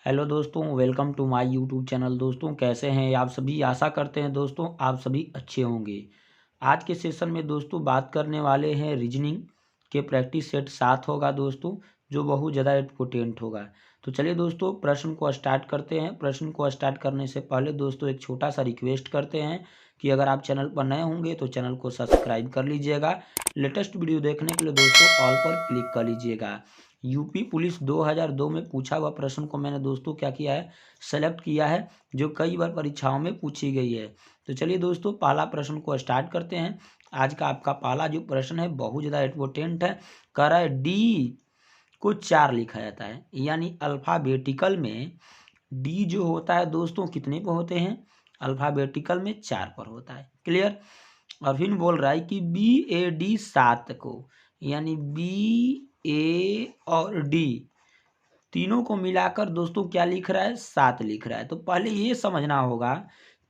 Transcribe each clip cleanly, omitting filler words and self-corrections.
Hello दोस्तों, welcome to my YouTube channel. दोस्तों कैसे हैं आप सभी? आशा करते हैं दोस्तों आप सभी अच्छे होंगे। आज के सेशन में दोस्तों बात करने वाले हैं रीजनिंग के प्रैक्टिस सेट 7 होगा दोस्तों, जो बहुत ज़्यादा इम्पोर्टेंट होगा। तो चलिए दोस्तों प्रश्न को स्टार्ट करते हैं। प्रश्न को स्टार्ट करने से पहले दोस्तों एक छोटा सा रिक्वेस्ट करते हैं कि अगर आप चैनल पर नए होंगे तो चैनल को सब्सक्राइब कर लीजिएगा। लेटेस्ट वीडियो देखने के लिए दोस्तों ऑल पर क्लिक कर लीजिएगा। यूपी पुलिस 2002 में पूछा हुआ प्रश्न को मैंने दोस्तों क्या किया है, सेलेक्ट किया है, जो कई बार परीक्षाओं में पूछी गई है। तो चलिए दोस्तों पहला प्रश्न को स्टार्ट करते हैं। आज का आपका पहला जो प्रश्न है बहुत ज़्यादा इम्पोर्टेंट है। कह रहा है डी को 4 लिखा जाता है, यानी अल्फ़ाबेटिकल में डी जो होता है दोस्तों कितने पर होते हैं? अल्फ़ाबेटिकल में 4 पर होता है। क्लियर? और फिर बोल रहा है कि BAD 7 को, यानी BA और D तीनों को मिलाकर दोस्तों क्या लिख रहा है? 7 लिख रहा है। तो पहले ये समझना होगा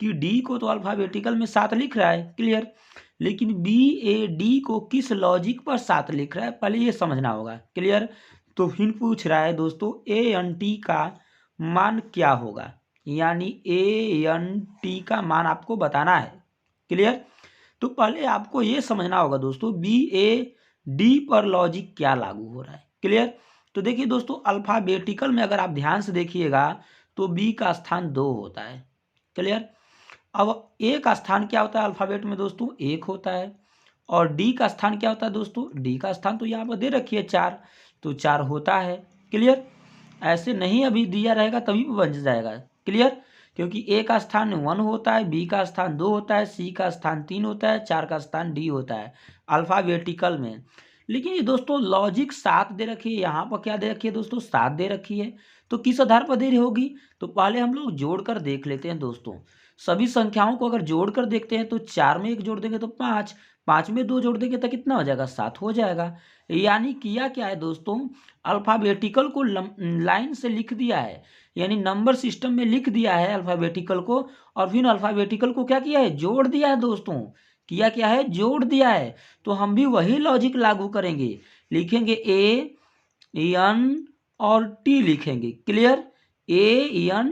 कि D को तो अल्फ़ाबेटिकल में 7 लिख रहा है, क्लियर, लेकिन BAD को किस लॉजिक पर 7 लिख रहा है, पहले ये समझना होगा, क्लियर। तो फिर पूछ रहा है दोस्तों ANT का मान क्या होगा, यानी ANT का मान आपको बताना है, क्लियर। तो पहले आपको ये समझना होगा दोस्तों BAD पर लॉजिक क्या लागू हो रहा है, क्लियर। तो देखिए दोस्तों अल्फ़ाबेटिकल में अगर आप ध्यान से देखिएगा तो B का स्थान 2 होता है, क्लियर। अब A का स्थान क्या होता है अल्फ़ाबेट में दोस्तों? 1 होता है। और D का स्थान क्या होता है दोस्तों? D का स्थान तो यहाँ पर दे रखी है 4, तो 4 होता है, क्लियर। ऐसे नहीं अभी दिया रहेगा तभी बन जाएगा, क्लियर। क्योंकि A का स्थान 1 होता है, B का स्थान 2 होता है, C का स्थान 3 होता है, 4 का स्थान D होता है अल्फ़ाबेटिकल में। लेकिन ये दोस्तों लॉजिक 7 दे रखी है, यहाँ पर क्या दे रखी है दोस्तों? 7 दे रखी है। तो किस आधार पर दे रही होगी? तो पहले हम लोग जोड़कर देख लेते हैं दोस्तों। सभी संख्याओं को अगर जोड़कर देखते हैं तो 4 में 1 जोड़ देंगे तो 5, 5 में 2 जोड़ देंगे तो कितना हो जाएगा? 7 हो जाएगा। यानी किया क्या है दोस्तों, अल्फ़ाबेटिकल को लाइन से लिख दिया है, यानी नंबर सिस्टम में लिख दिया है अल्फ़ाबेटिकल को, और फिर अल्फ़ाबेटिकल को क्या किया है? जोड़ दिया है दोस्तों। किया क्या है? जोड़ दिया है। तो हम भी वही लॉजिक लागू करेंगे, लिखेंगे AN और T लिखेंगे, क्लियर। AN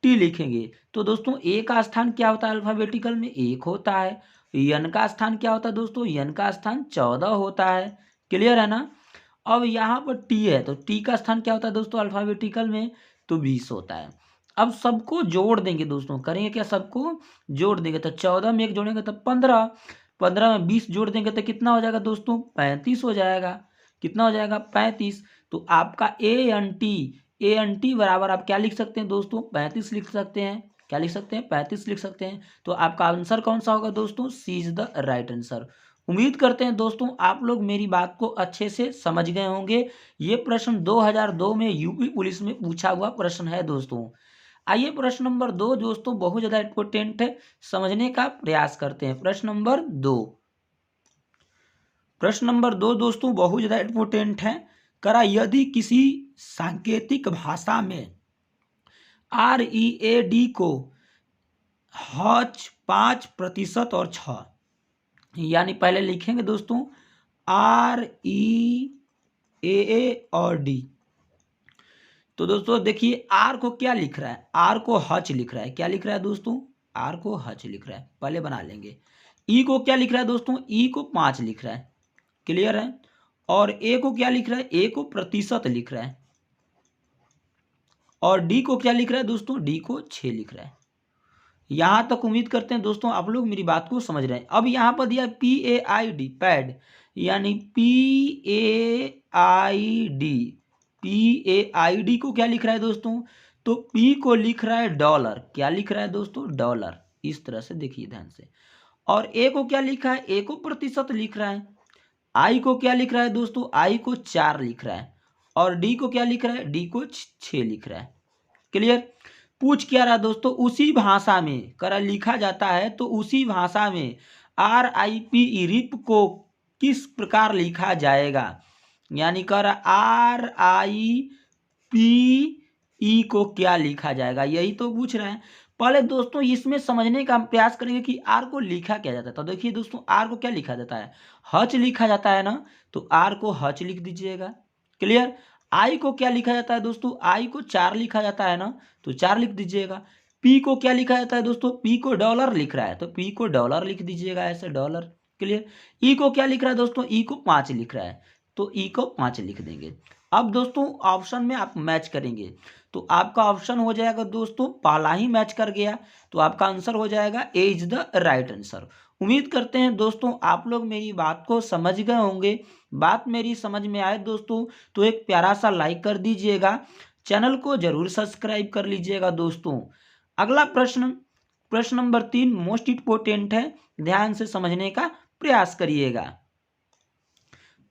T लिखेंगे। तो दोस्तों A का स्थान क्या होता है अल्फ़ाबेटिकल में? 1 होता है। N का स्थान क्या होता है दोस्तों? N का स्थान 14 होता है, क्लियर है ना। अब यहाँ पर T है तो T का स्थान क्या होता है दोस्तों अल्फ़ाबेटिकल में? तो 20 होता है। अब सबको जोड़ देंगे दोस्तों, करेंगे क्या? सबको जोड़ देंगे तो 14 में 1 जोड़ेंगे तो 15, 15 में 20 जोड़ देंगे तो कितना हो जाएगा दोस्तों? 35 हो जाएगा। कितना हो जाएगा? 35। तो आपका ANT बराबर आप क्या लिख सकते हैं दोस्तों? 35 लिख सकते हैं। क्या लिख सकते हैं? 35 लिख सकते हैं। तो आपका आंसर कौन सा होगा दोस्तों? सी इज द राइट आंसर। उम्मीद करते हैं दोस्तों आप लोग मेरी बात को अच्छे से समझ गए होंगे। ये प्रश्न 2002 में यूपी पुलिस में पूछा हुआ प्रश्न है दोस्तों। आइए प्रश्न नंबर 2 दोस्तों बहुत ज़्यादा इंपॉर्टेंट है, समझने का प्रयास करते हैं। प्रश्न नंबर 2, प्रश्न नंबर 2 दोस्तों बहुत ज़्यादा इंपॉर्टेंट है। करा यदि किसी सांकेतिक भाषा में READ को H 5% और 6, यानी पहले लिखेंगे दोस्तों REAA और D। तो दोस्तों देखिए R को क्या लिख रहा है? R को H लिख रहा है। क्या लिख रहा है दोस्तों? R को H लिख रहा है, पहले बना लेंगे। E को क्या लिख रहा है दोस्तों? E को 5 लिख रहा है, क्लियर है। और A को क्या लिख रहा है? A को प्रतिशत लिख रहा है। और D को क्या लिख रहा है दोस्तों? D को 6 लिख रहा है। यहां तक उम्मीद करते हैं दोस्तों आप लोग मेरी बात को समझ रहे हैं। अब यहां पर दिया PAID पैड, यानी PAID को क्या लिख रहा है दोस्तों? तो P को लिख रहा है डॉलर। क्या लिख रहा है दोस्तों? डॉलर। इस तरह से देखिए ध्यान से। और A को क्या लिखा है? A को प्रतिशत लिख रहा है। I को क्या लिख रहा है दोस्तों? I को 4 लिख रहा है। और D को क्या लिख रहा है? D को 6 लिख रहा है, क्लियर। पूछ क्या रहा दोस्तों? उसी भाषा में करा लिखा जाता है तो उसी भाषा में RIP को किस प्रकार लिखा जाएगा, यानी कर RIPE को क्या लिखा जाएगा, यही तो पूछ रहे हैं। पहले दोस्तों इसमें समझने का हम प्रयास करेंगे कि R को लिखा क्या जाता है। तो देखिए दोस्तों R को क्या लिखा जाता है? हच लिखा जाता है ना, तो R को हच लिख दीजिएगा, क्लियर। आई को क्या लिखा जाता है दोस्तों, आई को 4 लिखा जाता है ना, तो 4 लिख दीजिएगा। पी को क्या लिखा जाता है दोस्तों, पी को डॉलर लिख रहा है तो पी को डॉलर लिख दीजिएगा, ऐसे डॉलर। क्लियर। ई को क्या लिख रहा है दोस्तों, ई को 5 लिख रहा है तो ई को 5 लिख देंगे। अब दोस्तों ऑप्शन में आप मैच करेंगे तो आपका ऑप्शन हो जाएगा दोस्तों, पहला ही मैच कर गया तो आपका आंसर हो जाएगा ए इज द राइट आंसर। उम्मीद करते हैं दोस्तों आप लोग मेरी बात को समझ गए होंगे। बात मेरी समझ में आए दोस्तों तो एक प्यारा सा लाइक कर दीजिएगा, चैनल को जरूर सब्सक्राइब कर लीजिएगा दोस्तों। अगला प्रश्न, प्रश्न नंबर 3 मोस्ट इंपोर्टेंट है, ध्यान से समझने का प्रयास करिएगा।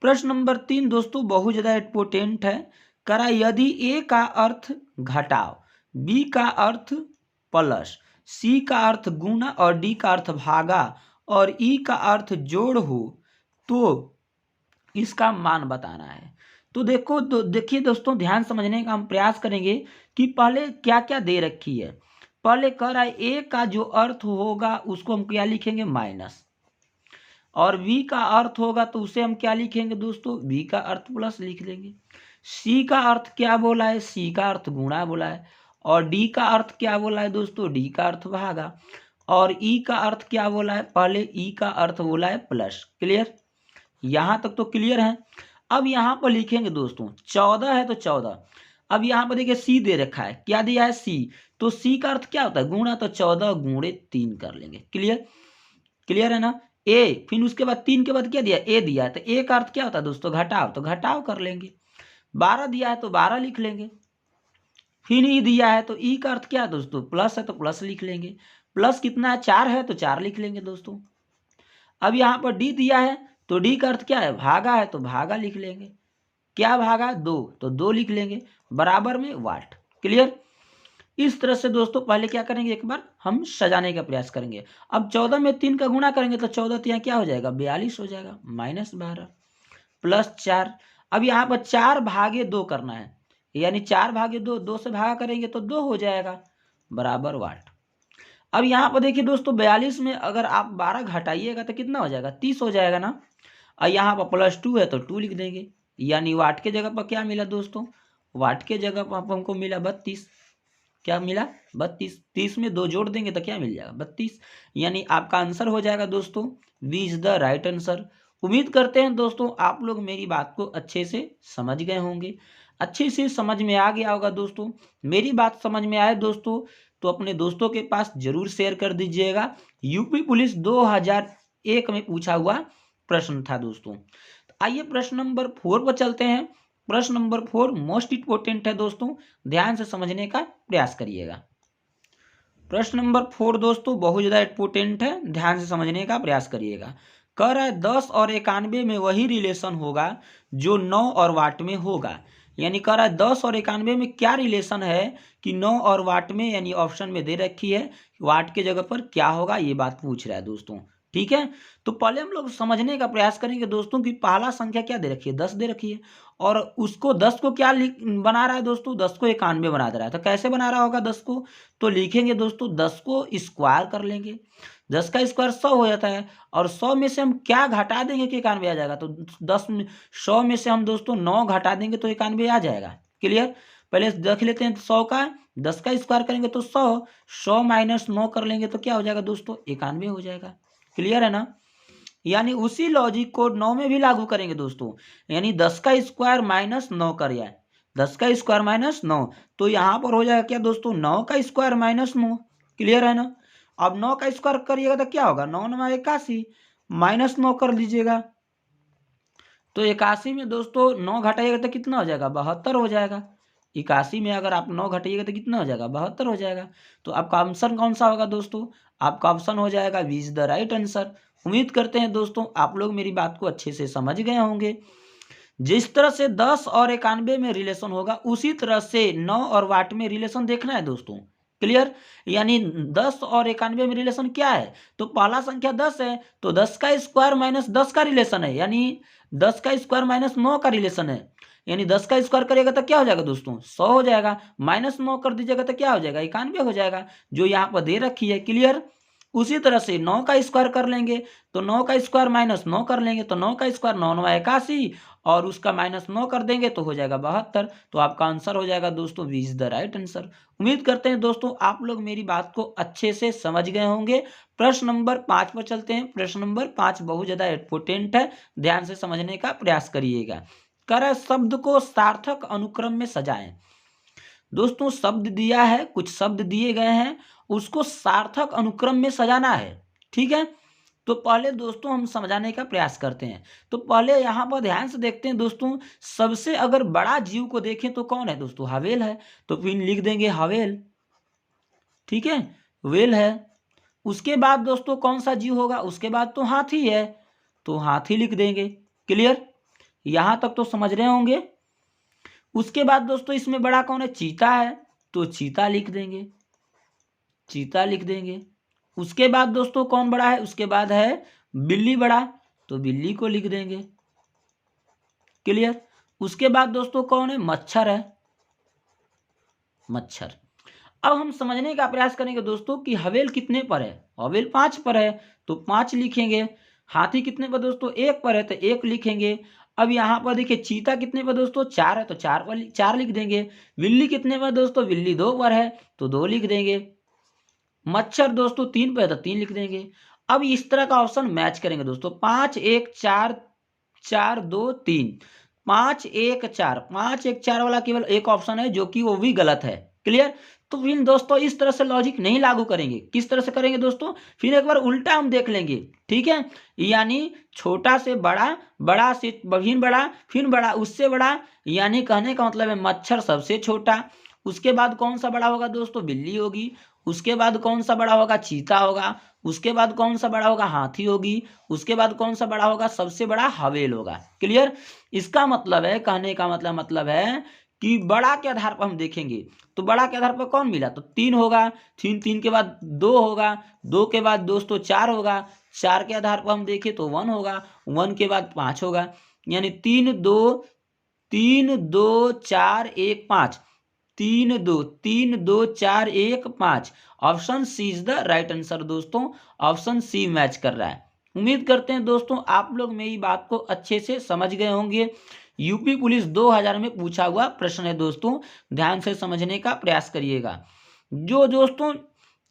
प्रश्न नंबर 3 दोस्तों बहुत ज्यादा इंपोर्टेंट है। करा यदि ए का अर्थ घटाव, बी का अर्थ प्लस, सी का अर्थ गुना और डी का अर्थ भागा और ई का अर्थ जोड़ हो तो इसका मान बताना है। तो देखो देखिए दोस्तों ध्यान समझने का हम प्रयास करेंगे कि पहले क्या क्या दे रखी है। पहले कह रहा है ए का जो अर्थ होगा उसको हम क्या लिखेंगे, माइनस, और बी का अर्थ होगा तो उसे हम क्या लिखेंगे दोस्तों, बी का अर्थ प्लस लिख लेंगे। सी का अर्थ क्या बोला है, सी का अर्थ गुणा बोला है। और डी का अर्थ क्या बोला है दोस्तों, डी का अर्थ भागा। और ई का अर्थ क्या बोला है, पहले ई का अर्थ बोला है प्लस। क्लियर, यहां तक तो क्लियर है। अब यहां पर लिखेंगे दोस्तों 14 है तो 14। अब यहां पर देखिए सी दे रखा है, क्या दिया है सी, तो सी का अर्थ क्या होता है गुणा, तो 14 गुणे 3 कर लेंगे। क्लियर, क्लियर है ना। ए फिर उसके बाद 3 के बाद क्या दिया, ए दिया है तो ए का अर्थ क्या होता है दोस्तों घटाव, तो घटाव कर लेंगे। 12 दिया है तो 12 लिख लेंगे। फिर ई दिया है तो ई का अर्थ क्या है दोस्तों, प्लस है तो प्लस लिख लेंगे। प्लस कितना है, 4 है तो 4 लिख लेंगे दोस्तों। अब यहाँ पर डी दिया है तो डी का अर्थ क्या है, भागा है तो भागा लिख लेंगे। क्या भागा, 2 तो 2 लिख लेंगे, बराबर में वाट। क्लियर। इस तरह से दोस्तों पहले क्या करेंगे, एक बार हम सजाने का प्रयास करेंगे। अब 14 में 3 का गुणा करेंगे तो 14 तो यहाँ क्या हो जाएगा, 42 हो जाएगा, -12 प्लस 4। अब यहाँ पर 4 भागे 2 करना है, यानी 4 भागे 2, 2 से भागा करेंगे तो 2 हो जाएगा, बराबर वाट। अब यहाँ पर देखिए दोस्तों 42 में अगर आप 12 घटाइएगा तो कितना हो जाएगा, 30 हो जाएगा ना। और यहाँ पर +2 है तो 2 लिख देंगे, यानी वाट के जगह पर क्या मिला दोस्तों, वाट के जगह पर हमको मिला 32। क्या मिला, 32। 30 में 2 जोड़ देंगे तो क्या मिल जाएगा, 32। यानी आपका आंसर हो जाएगा दोस्तों B is the right answer. उम्मीद करते हैं दोस्तों आप लोग मेरी बात को अच्छे से समझ गए होंगे, अच्छे से समझ में आ गया होगा दोस्तों। मेरी बात समझ में आए दोस्तों तो अपने दोस्तों के पास जरूर शेयर कर दीजिएगा। यूपी पुलिस 2001 में पूछा हुआ प्रश्न था दोस्तों। आइए प्रश्न नंबर 4 पर चलते हैं। प्रश्न नंबर 4 मोस्ट इंपोर्टेंट है दोस्तों, ध्यान से समझने का प्रयास करिएगा। प्रश्न नंबर 4 दोस्तों बहुत ज्यादा इंपोर्टेंट है, ध्यान से समझने का प्रयास करिएगा। कह रहा है 10 और 91 में वही रिलेशन होगा जो 9 और वाट में होगा। यानी कह रहा है 10 और 91 में क्या रिलेशन है कि 9 और वाट में, यानी ऑप्शन में दे रखी है वाट के जगह पर क्या होगा, ये बात पूछ रहा है दोस्तों। ठीक है, तो पहले हम लोग समझने का प्रयास करेंगे दोस्तों कि पहला संख्या क्या दे रखी है, 10 दे रखी है, और उसको 10 को क्या बना रहा है दोस्तों, 10 को 91 बना दे रहा है। तो कैसे बना रहा होगा 10 को, तो लिखेंगे दोस्तों 10 को स्क्वायर कर लेंगे। 10 का स्क्वायर 100 हो जाता है, और 100 में से हम क्या घटा देंगे कि 91 आ जाएगा, तो 100 में से हम दोस्तों 9 घटा देंगे तो 91 आ जाएगा। क्लियर, पहले देख लेते हैं 100 का, 10 का स्क्वायर करेंगे तो 100, 100 माइनस 9 कर लेंगे तो क्या हो जाएगा दोस्तों, 91 हो जाएगा। क्लियर है ना। यानी उसी लॉजिक को 9 में भी लागू करेंगे दोस्तों, यानी 10 का स्क्वायर माइनस 9 कर दिया, 10 का स्क्वायर माइनस 9, तो यहाँ पर हो जाएगा क्या दोस्तों, 9 का स्क्वायर माइनस 9। क्लियर है ना। अब 9 का स्क्वायर करिएगा तो क्या होगा, 9 9 81, माइनस 9 कर लीजिएगा तो 81 में दोस्तों 9 घटाइएगा तो कितना हो जाएगा, 72 हो जाएगा। 81 में अगर आप 9 घटाइएगा तो कितना हो जाएगा, 72 हो जाएगा। तो आपका ऑप्शन कौन सा होगा दोस्तों, आपका ऑप्शन हो जाएगा B is the right answer. उम्मीद करते हैं दोस्तों आप लोग मेरी बात को अच्छे से समझ गए होंगे। जिस तरह से 10 और 91 में रिलेशन होगा उसी तरह से 9 और वाट में रिलेशन देखना है दोस्तों। क्लियर, यानी 10 और 91 में रिलेशन क्या है, तो पहला संख्या 10 है तो 10 का स्क्वायर माइनस 10 का रिलेशन है, यानी 10 का स्क्वायर माइनस 9 का रिलेशन है। यानी 10 का स्क्वायर करिएगा तो क्या हो जाएगा दोस्तों, 100 हो जाएगा, माइनस 9 कर दीजिएगा तो क्या हो जाएगा, 91 हो जाएगा, जो यहाँ पर दे रखी है। क्लियर, उसी तरह से 9 का स्क्वायर कर लेंगे तो 9 का स्क्वायर माइनस 9 कर लेंगे तो 9 का स्क्वायर 9 9 81 और उसका माइनस 9 कर देंगे तो हो जाएगा 72। तो आपका आंसर हो जाएगा दोस्तों B is the right answer. उम्मीद करते हैं दोस्तों आप लोग मेरी बात को अच्छे से समझ गए होंगे। प्रश्न नंबर 5 पर चलते हैं। प्रश्न नंबर 5 बहुत ज्यादा इंपोर्टेंट है, ध्यान से समझने का प्रयास करिएगा। कर शब्द को सार्थक अनुक्रम में सजाएं। दोस्तों शब्द दिया है, कुछ शब्द दिए गए हैं, उसको सार्थक अनुक्रम में सजाना है, ठीक है। तो पहले दोस्तों हम समझाने का प्रयास करते हैं। तो पहले यहाँ पर ध्यान से देखते हैं दोस्तों, सबसे अगर बड़ा जीव को देखें तो कौन है दोस्तों, हवेल है। तो फिर लिख देंगे हवेल, ठीक है, वेल है। उसके बाद दोस्तों कौन सा जीव होगा, उसके बाद तो हाथी है, तो हाथी लिख देंगे। क्लियर, यहां तक तो समझ रहे होंगे। उसके बाद दोस्तों इसमें बड़ा कौन है, चीता है, तो चीता लिख देंगे, चीता लिख देंगे। उसके बाद दोस्तों कौन बड़ा है, उसके बाद है बिल्ली बड़ा, तो बिल्ली को लिख देंगे। क्लियर। उसके बाद दोस्तों कौन है, मच्छर है, मच्छर। अब हम समझने का प्रयास करेंगे दोस्तों कि हवेल कितने पर है, हवेल 5 पर है तो 5 लिखेंगे। हाथी कितने पर दोस्तों, 1 पर है तो 1 लिखेंगे। अब यहाँ पर देखिए चीता कितने पर दोस्तों, 4 है तो 4 लिख देंगे। बिल्ली कितने पर दोस्तों, बिल्ली 2 पर है तो 2 लिख देंगे। मच्छर दोस्तों 3 पर है तो 3 लिख देंगे। अब इस तरह का ऑप्शन मैच करेंगे दोस्तों, 5 1 4 4 2 3, 5 1 4, 5 1 4 वाला केवल एक ऑप्शन है जो कि वो भी गलत है। क्लियर। तो फिर दोस्तों इस तरह से लॉजिक नहीं लागू करेंगे, किस तरह से करेंगे दोस्तों, फिर एक बार उल्टा हम देख लेंगे, ठीक है। यानी छोटा से बड़ा, बड़ा से फिर बड़ा, फिर बड़ा उससे बड़ा, यानी कहने का मतलब है मच्छर सबसे छोटा। उसके बाद कौन सा बड़ा होगा दोस्तों, बिल्ली होगी। उसके बाद कौन सा बड़ा होगा, चीता होगा। उसके बाद कौन सा बड़ा होगा, हाथी होगी। उसके बाद कौन सा बड़ा होगा, सबसे बड़ा हवेल होगा। क्लियर। इसका मतलब है, कहने का मतलब है कि बड़ा के आधार पर हम देखेंगे तो बड़ा के आधार पर कौन मिला, तो 3 होगा। 3 के बाद 2 होगा, 2 के बाद दोस्तों 4 होगा, 4 के आधार पर हम देखें तो 1 होगा, 1 के बाद 5 होगा। यानी 3 2 4 1 5, 3 2 4 1 5। Option C is the right answer दोस्तों, ऑप्शन सी मैच कर रहा है। उम्मीद करते हैं दोस्तों आप लोग मेरी बात को अच्छे से समझ गए होंगे। यूपी पुलिस 2000 में पूछा हुआ प्रश्न है दोस्तों, ध्यान से समझने का प्रयास करिएगा। जो दोस्तों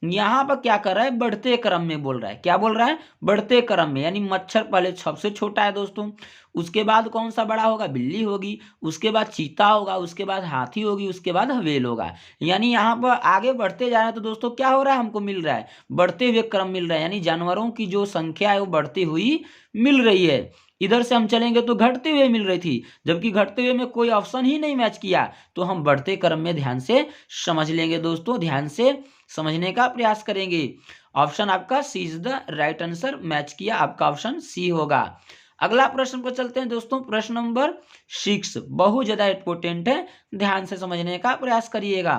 यहाँ पर क्या कर रहा है, बढ़ते क्रम में बोल रहा है, क्या बोल रहा है, बढ़ते क्रम में, यानी मच्छर पहले सबसे छोटा है दोस्तों। उसके बाद कौन सा बड़ा होगा, बिल्ली होगी। उसके बाद चीता होगा, उसके बाद हाथी होगी, उसके बाद हवेल होगा। यानी यहाँ पर आगे बढ़ते जा रहे हैं तो दोस्तों क्या हो रहा है, हमको मिल रहा है बढ़ते हुए क्रम मिल रहा है, यानी जानवरों की जो संख्या है वो बढ़ती हुई मिल रही है। इधर से हम चलेंगे तो घटते हुए मिल रही थी, जबकि घटते हुए में कोई ऑप्शन ही नहीं मैच किया। तो हम बढ़ते क्रम में ध्यान से समझ लेंगे दोस्तों, ध्यान से समझने का प्रयास करेंगे। ऑप्शन आपका C is the right answer, match किया, आपका ऑप्शन सी होगा। अगला प्रश्न पर चलते हैं दोस्तों। प्रश्न नंबर 6 बहुत ज्यादा इंपोर्टेंट है, ध्यान से समझने का प्रयास करिएगा।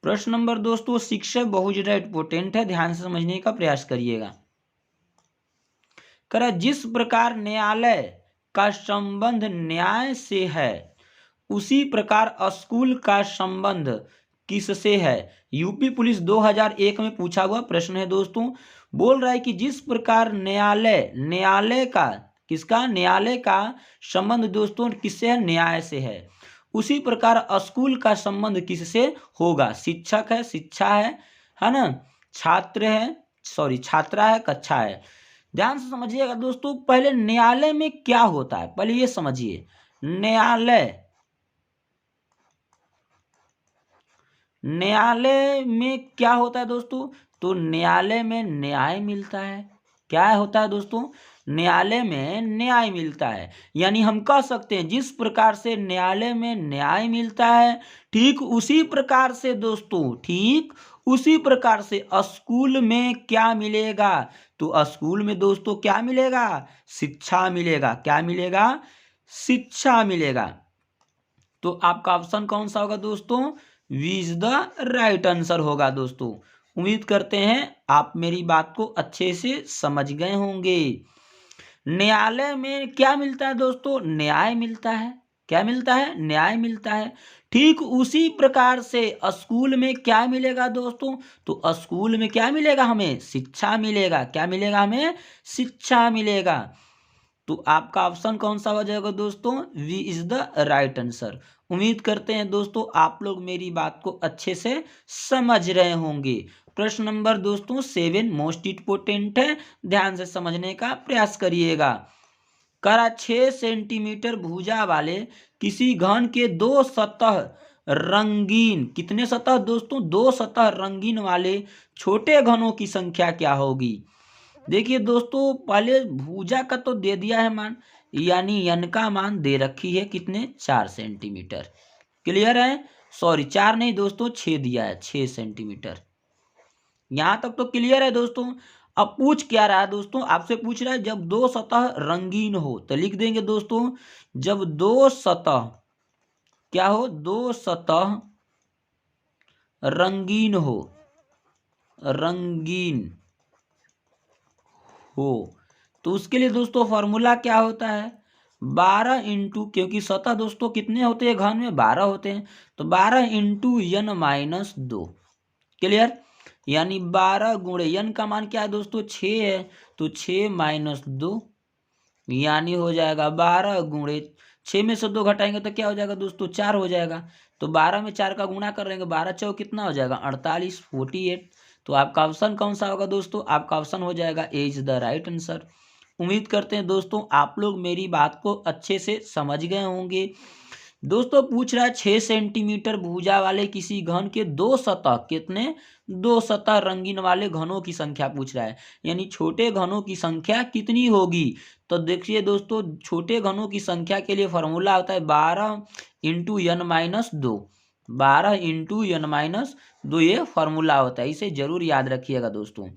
प्रश्न नंबर दोस्तों 6 है, बहुत ज्यादा इंपोर्टेंट है, ध्यान से समझने का प्रयास करिएगा। कर जिस प्रकार न्यायालय का संबंध न्याय से है उसी प्रकार स्कूल का संबंध किससे है। यूपी पुलिस 2001 में पूछा हुआ प्रश्न है दोस्तों। बोल रहा है कि जिस प्रकार न्यायालय का, किसका, न्यायालय का संबंध दोस्तों किससे है, न्याय से है, उसी प्रकार स्कूल का संबंध किससे होगा। शिक्षक है, शिक्षा है ना, छात्र है, सॉरी छात्रा है, कक्षा है। ध्यान से समझिएगा दोस्तों, पहले न्यायालय में क्या होता है पहले ये समझिए। न्यायालय में क्या होता है दोस्तों, तो न्यायालय में न्याय मिलता है। क्या होता है दोस्तों, न्यायालय में न्याय मिलता है। यानी हम कह सकते हैं जिस प्रकार से न्यायालय में न्याय मिलता है, ठीक उसी प्रकार से दोस्तों, ठीक उसी प्रकार से स्कूल में क्या मिलेगा, तो स्कूल में दोस्तों क्या मिलेगा, शिक्षा मिलेगा। क्या मिलेगा, शिक्षा मिलेगा। तो आपका ऑप्शन कौन सा होगा दोस्तों, B is the right answer होगा दोस्तों। उम्मीद करते हैं आप मेरी बात को अच्छे से समझ गए होंगे। न्यायालय में क्या मिलता है दोस्तों, न्याय मिलता है। क्या मिलता है? न्याय मिलता है। ठीक उसी प्रकार से स्कूल में क्या मिलेगा दोस्तों? तो स्कूल में क्या मिलेगा हमें? शिक्षा मिलेगा। क्या मिलेगा हमें? शिक्षा मिलेगा। तो आपका ऑप्शन कौन सा हो जाएगा दोस्तों? B is the right answer. उम्मीद करते हैं दोस्तों आप लोग मेरी बात को अच्छे से समझ रहे होंगे। प्रश्न नंबर दोस्तों 7 मोस्ट इम्पोर्टेंट है, ध्यान से समझने का प्रयास करिएगा। करा 6 सेंटीमीटर भुजा वाले किसी घन के दो सतह रंगीन, कितने सतह दोस्तों? दो सतह रंगीन वाले छोटे घनों की संख्या क्या होगी? देखिए दोस्तों पहले भुजा का तो दे दिया है मान, यानी n का मान दे रखी है कितने? 4 सेंटीमीटर। क्लियर है? सॉरी 4 नहीं दोस्तों 6 दिया है, 6 सेंटीमीटर। यहां तक तो क्लियर है दोस्तों। अब पूछ क्या रहा है दोस्तों? आपसे पूछ रहा है जब दो सतह रंगीन हो, तो लिख देंगे दोस्तों जब दो सतह क्या हो? दो सतह रंगीन हो, रंगीन हो, तो उसके लिए दोस्तों फॉर्मूला क्या होता है? 12 इंटू, क्योंकि सतह दोस्तों कितने होते हैं घन में? 12 होते हैं, तो 12 इंटू n-2। क्लियर? यानी 12 गुणे n का मान क्या है दोस्तों? 6 है, तो 6 - 2 यानी हो जाएगा 12 गुणे 6 में से 2 घटाएंगे तो क्या हो जाएगा दोस्तों? 4 हो जाएगा। तो 12 में 4 का गुणा कर लेंगे, 12 चौक कितना हो जाएगा? 48, 48। तो आपका ऑप्शन कौन सा होगा दोस्तों? आपका ऑप्शन हो जाएगा ए इज द राइट आंसर। उम्मीद करते हैं दोस्तों आप लोग मेरी बात को अच्छे से समझ गए होंगे। दोस्तों पूछ रहा है 6 सेंटीमीटर भुजा वाले किसी घन के दो सतह, कितने? दो सतह रंगीन वाले घनों की संख्या पूछ रहा है, यानी छोटे घनों की संख्या कितनी होगी? तो देखिए दोस्तों छोटे घनों की संख्या के लिए फॉर्मूला होता है 12 इंटू n-2। 12 इंटू n-2 ये फॉर्मूला होता है, इसे जरूर याद रखिएगा दोस्तों।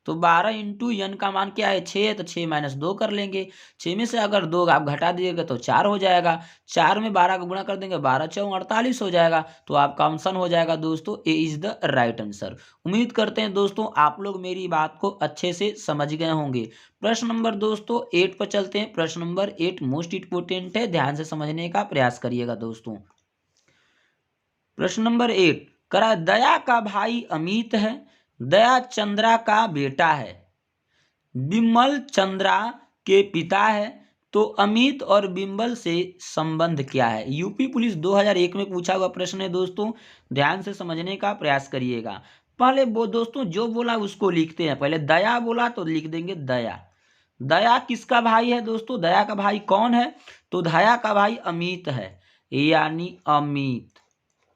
तो 12 इंटू n का मान क्या है? 6 है, तो 6 - 2 कर लेंगे। 6 में से अगर 2 आप घटा दीजिएगा तो 4 हो जाएगा। 4 में 12 का गुणा कर देंगे, 12 चौक 48 हो जाएगा। तो आपका ऑप्शन हो जाएगा दोस्तों ए इज द राइट आंसर। उम्मीद करते हैं दोस्तों आप लोग मेरी बात को अच्छे से समझ गए होंगे। प्रश्न नंबर दोस्तों 8 पर चलते हैं। प्रश्न नंबर 8 मोस्ट इंपोर्टेंट है, ध्यान से समझने का प्रयास करिएगा दोस्तों। प्रश्न नंबर 8 करा दया का भाई अमित है, दया चंद्रा का बेटा है, बिमल चंद्रा के पिता है, तो अमित और बिमल से संबंध क्या है? यूपी पुलिस 2001 में पूछा हुआ प्रश्न है दोस्तों, ध्यान से समझने का प्रयास करिएगा। पहले वो दोस्तों जो बोला उसको लिखते हैं। पहले दया बोला तो लिख देंगे दया। दया किसका भाई है दोस्तों? दया का भाई कौन है? तो दया का भाई अमित है, यानी अमित।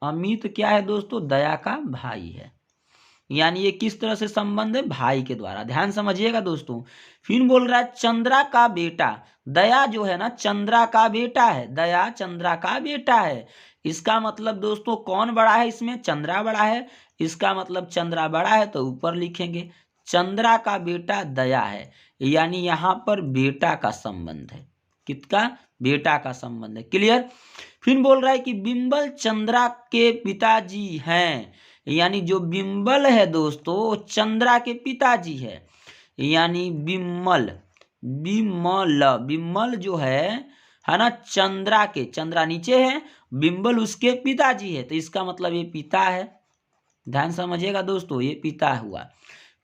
अमित क्या है दोस्तों? दया का भाई है। यानी ये किस तरह से संबंध है? भाई के द्वारा। ध्यान समझिएगा दोस्तों। फिर बोल रहा है चंद्रा का बेटा, दया जो है ना चंद्रा का बेटा है, दया चंद्रा का बेटा है। इसका मतलब दोस्तों कौन बड़ा है इसमें? चंद्रा बड़ा है। इसका मतलब चंद्रा बड़ा है तो ऊपर लिखेंगे चंद्रा का बेटा दया है, यानी यहाँ पर बेटा का संबंध है। किसका? बेटा का संबंध है। क्लियर? फिर बोल रहा है कि बिंबल चंद्रा के पिताजी हैं, यानी जो बिंबल है दोस्तों चंद्रा के पिताजी है, यानी बिमल। बिमल बिमल जो है ना चंद्रा के, चंद्रा नीचे है, बिंबल उसके पिताजी है, तो इसका मतलब ये पिता है। ध्यान समझिएगा दोस्तों, ये पिता हुआ।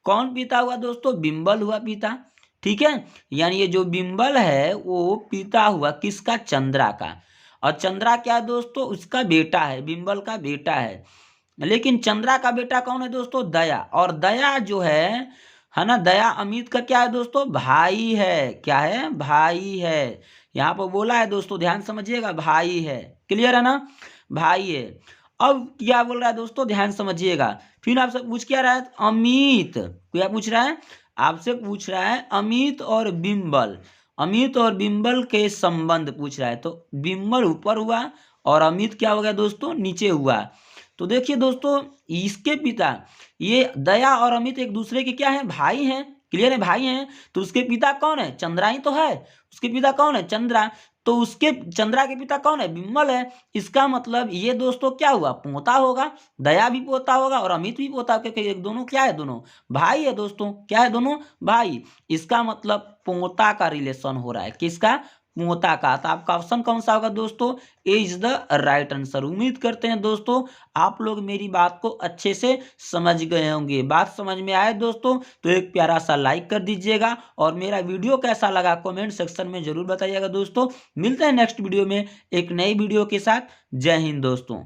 कौन पिता हुआ दोस्तों? बिंबल हुआ पिता। ठीक है, यानी ये जो बिंबल है वो पिता हुआ किसका? चंद्रा का। और चंद्रा क्या है दोस्तों? उसका बेटा है, बिंबल का बेटा है। लेकिन चंद्रा का बेटा कौन है दोस्तों? दया। और दया जो है ना, दया अमित का क्या है दोस्तों? भाई है। क्या है? भाई है। यहाँ पर बोला है दोस्तों, ध्यान समझिएगा, भाई है। क्लियर है ना? भाई है। अब क्या बोल रहा है दोस्तों? ध्यान समझिएगा। फिर आपसे पूछ क्या रहा है? अमित क्या पूछ रहा है? आपसे पूछ रहा है अमित और बिंबल, अमित और बिंबल के संबंध पूछ रहा है। तो बिंबल ऊपर हुआ और अमित क्या हो गया दोस्तों? नीचे हुआ। तो देखिए दोस्तों इसके पिता, ये दया और अमित एक दूसरे के क्या है? भाई हैं। क्लियर है? भाई हैं। तो उसके पिता कौन है? चंद्रा ही तो है। उसके पिता कौन है? चंद्रा। तो उसके चंद्रा के पिता कौन है? बिमल है। इसका मतलब ये दोस्तों क्या हुआ? पोता होगा। दया भी पोता होगा और अमित भी पोता, क्योंकि एक दोनों क्या है? दोनों भाई है दोस्तों। क्या है? दोनों भाई। इसका मतलब पोता का रिलेशन हो रहा है। किसका? पोता का। तो आपका ऑप्शन कौन सा होगा दोस्तों? ए इज द राइट आंसर। उम्मीद करते हैं दोस्तों आप लोग मेरी बात को अच्छे से समझ गए होंगे। बात समझ में आए दोस्तों तो एक प्यारा सा लाइक कर दीजिएगा और मेरा वीडियो कैसा लगा कमेंट सेक्शन में जरूर बताइएगा दोस्तों। मिलते हैं नेक्स्ट वीडियो में एक नई वीडियो के साथ। जय हिंद दोस्तों।